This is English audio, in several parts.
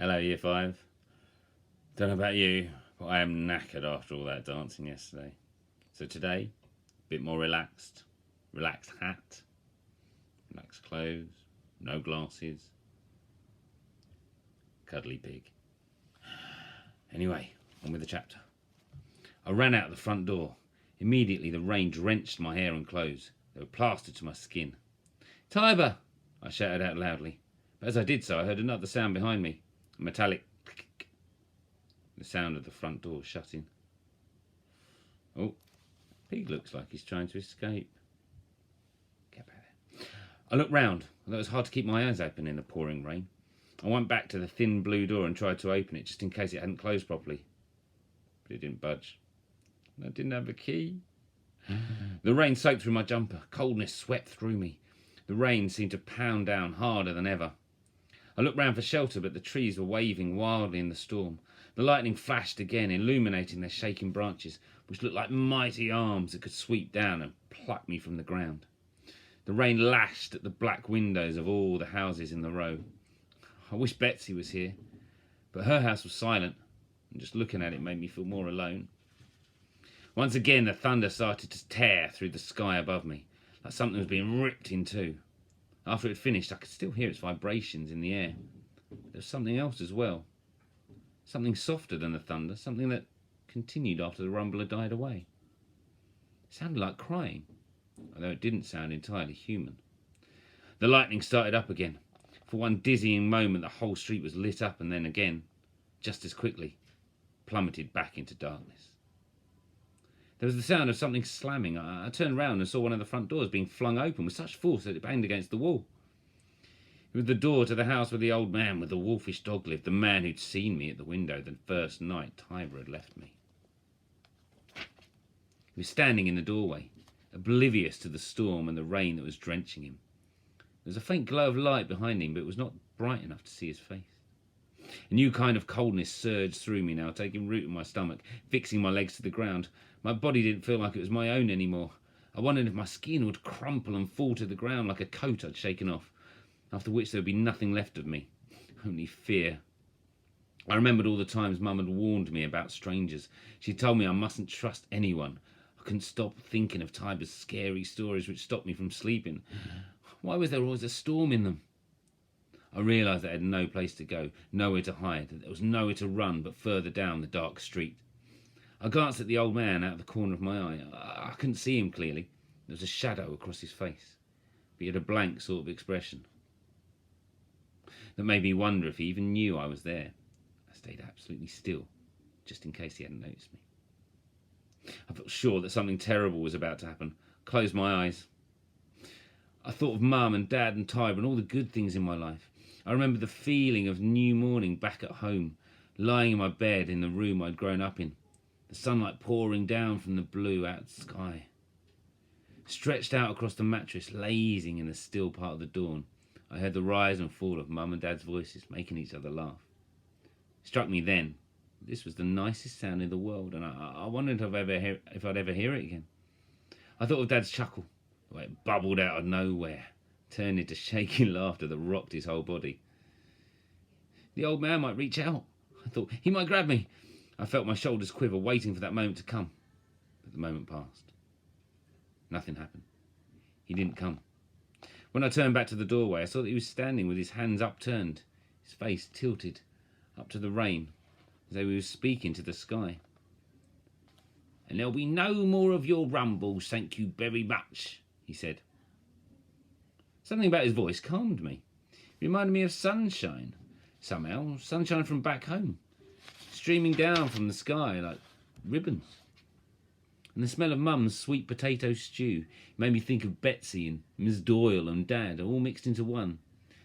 Hello, Year 5. Don't know about you, but I am knackered after all that dancing yesterday. So today, a bit more relaxed. Relaxed hat, relaxed clothes, no glasses. Cuddly pig. Anyway, on with the chapter. I ran out the front door. Immediately the rain drenched my hair and clothes. They were plastered to my skin. "Tiber!" I shouted out loudly. But as I did so, I heard another sound behind me. A metallic click. The sound of the front door shutting. Oh, pig looks like he's trying to escape. Get back there. I looked round, although it was hard to keep my eyes open in the pouring rain. I went back to the thin blue door and tried to open it, just in case it hadn't closed properly. But it didn't budge. I didn't have a key. The rain soaked through my jumper. Coldness swept through me. The rain seemed to pound down harder than ever. I looked round for shelter, but the trees were waving wildly in the storm. The lightning flashed again, illuminating their shaking branches, which looked like mighty arms that could sweep down and pluck me from the ground. The rain lashed at the black windows of all the houses in the row. I wish Betsy was here, but her house was silent, and just looking at it made me feel more alone. Once again, the thunder started to tear through the sky above me, like something was being ripped in two. After it finished, I could still hear its vibrations in the air. There was something else as well. Something softer than the thunder, something that continued after the rumble had died away. It sounded like crying, although it didn't sound entirely human. The lightning started up again. For one dizzying moment, the whole street was lit up, and then again, just as quickly, plummeted back into darkness. There was the sound of something slamming. I turned round and saw one of the front doors being flung open with such force that it banged against the wall. It was the door to the house where the old man with the wolfish dog lived, the man who'd seen me at the window the first night Tiber had left me. He was standing in the doorway, oblivious to the storm and the rain that was drenching him. There was a faint glow of light behind him, but it was not bright enough to see his face. A new kind of coldness surged through me now, taking root in my stomach, fixing my legs to the ground. My body didn't feel like it was my own anymore. I wondered if my skin would crumple and fall to the ground like a coat I'd shaken off, after which there would be nothing left of me, only fear. I remembered all the times Mum had warned me about strangers. She told me I mustn't trust anyone. I couldn't stop thinking of Tiber's scary stories which stopped me from sleeping. Why was there always a storm in them? I realised that I had no place to go, nowhere to hide, that there was nowhere to run but further down the dark street. I glanced at the old man out of the corner of my eye. I couldn't see him clearly. There was a shadow across his face, but he had a blank sort of expression that made me wonder if he even knew I was there. I stayed absolutely still, just in case he hadn't noticed me. I felt sure that something terrible was about to happen. I closed my eyes. I thought of Mum and Dad and Tiber and all the good things in my life. I remember the feeling of new morning back at home, lying in my bed in the room I'd grown up in, the sunlight pouring down from the blue out of the sky. Stretched out across the mattress, lazing in the still part of the dawn, I heard the rise and fall of Mum and Dad's voices, making each other laugh. It struck me then that this was the nicest sound in the world, and I wondered if I'd ever hear it again. I thought of Dad's chuckle, the way it bubbled out of nowhere, turned into shaking laughter that rocked his whole body. The old man might reach out. I thought, he might grab me. I felt my shoulders quiver, waiting for that moment to come. But the moment passed. Nothing happened. He didn't come. When I turned back to the doorway, I saw that he was standing with his hands upturned, his face tilted up to the rain, as though he was speaking to the sky. "And there'll be no more of your rumbles, thank you very much," he said. Something about his voice calmed me. It reminded me of sunshine. Somehow, sunshine from back home, streaming down from the sky like ribbons. And the smell of Mum's sweet potato stew made me think of Betsy and Miss Doyle and Dad, all mixed into one.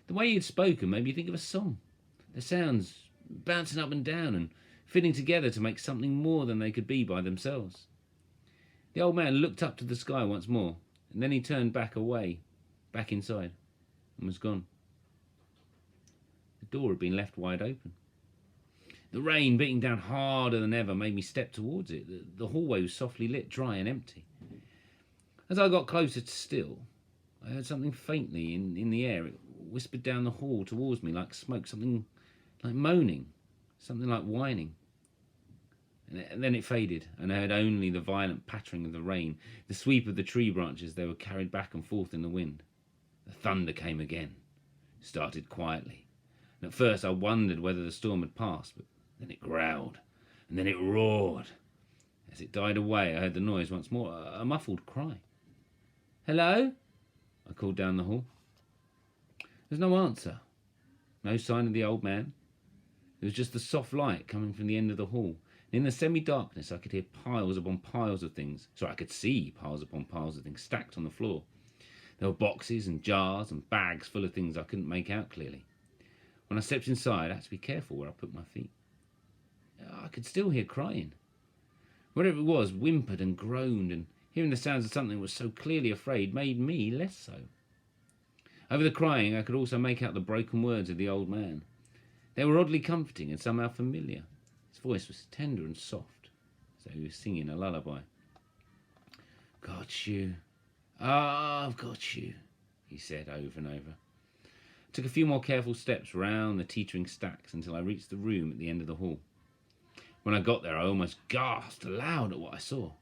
The way he had spoken made me think of a song. The sounds bouncing up and down and fitting together to make something more than they could be by themselves. The old man looked up to the sky once more, and then he turned back away, back inside, and was gone. The door had been left wide open. The rain, beating down harder than ever, made me step towards it. The hallway was softly lit, dry and empty. As I got closer to still, I heard something faintly in the air. It whispered down the hall towards me like smoke, something like moaning, something like whining. And then it faded, and I heard only the violent pattering of the rain, the sweep of the tree branches. They were carried back and forth in the wind. The thunder came again, started quietly, and at first I wondered whether the storm had passed, but then it growled, and then it roared. As it died away, I heard the noise once more, a muffled cry. "Hello?" I called down the hall. There was no answer, no sign of the old man. There was just the soft light coming from the end of the hall. In the semi-darkness, I could hear piles upon piles of things. I could see piles upon piles of things stacked on the floor. There were boxes and jars and bags full of things I couldn't make out clearly. When I stepped inside, I had to be careful where I put my feet. I could still hear crying. Whatever it was whimpered and groaned, and hearing the sounds of something that was so clearly afraid made me less so. Over the crying, I could also make out the broken words of the old man. They were oddly comforting and somehow familiar. His voice was tender and soft, as though he was singing a lullaby. "Got you. I've got you," he said over and over. I took a few more careful steps round the teetering stacks until I reached the room at the end of the hall. When I got there, I almost gasped aloud at what I saw.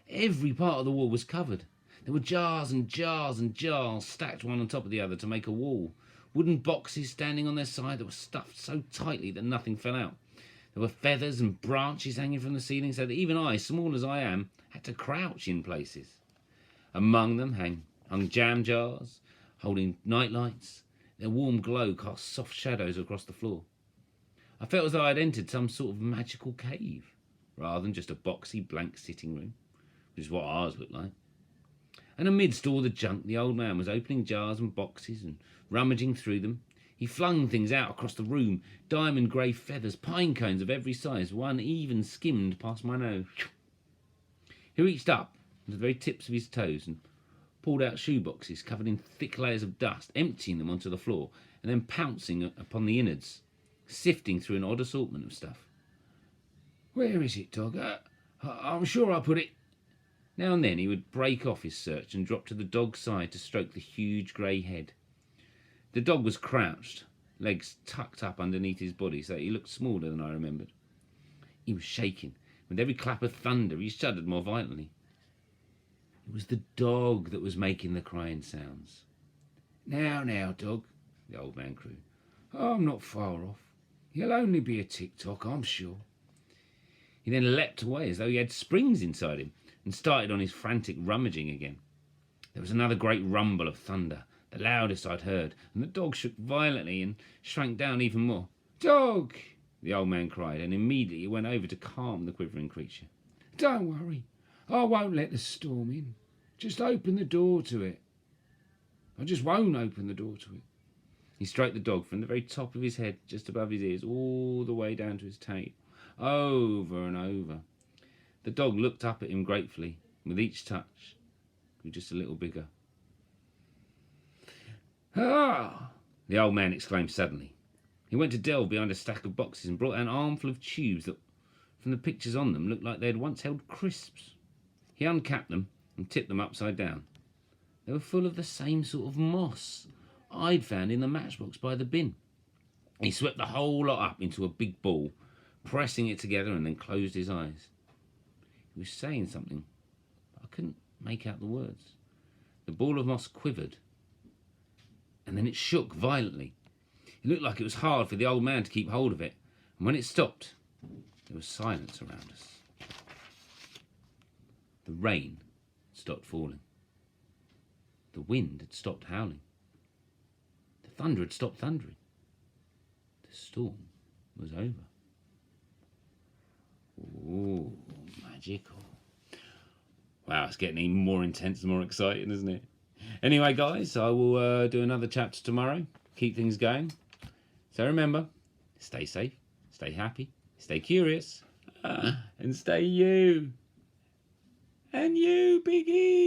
Every part of the wall was covered. There were jars and jars and jars stacked one on top of the other to make a wall. Wooden boxes standing on their side that were stuffed so tightly that nothing fell out. There were feathers and branches hanging from the ceiling so that even I, small as I am, had to crouch in places. Among them hung jam jars, holding night lights. Their warm glow cast soft shadows across the floor. I felt as though I had entered some sort of magical cave, rather than just a boxy, blank sitting room, which is what ours looked like. And amidst all the junk, the old man was opening jars and boxes and rummaging through them. He flung things out across the room, diamond grey feathers, pine cones of every size, one even skimmed past my nose. He reached up to the very tips of his toes and pulled out shoe boxes covered in thick layers of dust, emptying them onto the floor, and then pouncing upon the innards, sifting through an odd assortment of stuff. "Where is it, dog? I'm sure I put it..." Now and then he would break off his search and drop to the dog's side to stroke the huge grey head. The dog was crouched, legs tucked up underneath his body so that he looked smaller than I remembered. He was shaking. With every clap of thunder, he shuddered more violently. It was the dog that was making the crying sounds. Now, dog," the old man crowed. "I'm not far off. He'll only be a tick-tock, I'm sure." He then leapt away as though he had springs inside him and started on his frantic rummaging again. There was another great rumble of thunder, the loudest I'd heard, and the dog shook violently and shrank down even more. "Dog!" the old man cried, and immediately went over to calm the quivering creature. "Don't worry. I won't let the storm in. Just open the door to it. I just won't open the door to it." He stroked the dog from the very top of his head, just above his ears, all the way down to his tail, over and over. The dog looked up at him gratefully, and with each touch, grew just a little bigger. "Ah!" the old man exclaimed suddenly. He went to delve behind a stack of boxes and brought out an armful of tubes that, from the pictures on them, looked like they had once held crisps. He uncapped them and tipped them upside down. They were full of the same sort of moss I'd found in the matchbox by the bin. He swept the whole lot up into a big ball, pressing it together, and then closed his eyes. He was saying something, but I couldn't make out the words. The ball of moss quivered, and then it shook violently. It looked like it was hard for the old man to keep hold of it, and when it stopped, there was silence around us. The rain had stopped falling. The wind had stopped howling. The thunder had stopped thundering. The storm was over. Ooh, magical. Wow, it's getting even more intense and more exciting, isn't it? Anyway, guys, I will do another chapter tomorrow. Keep things going. So remember, stay safe, stay happy, stay curious, and stay you. And you, Biggie.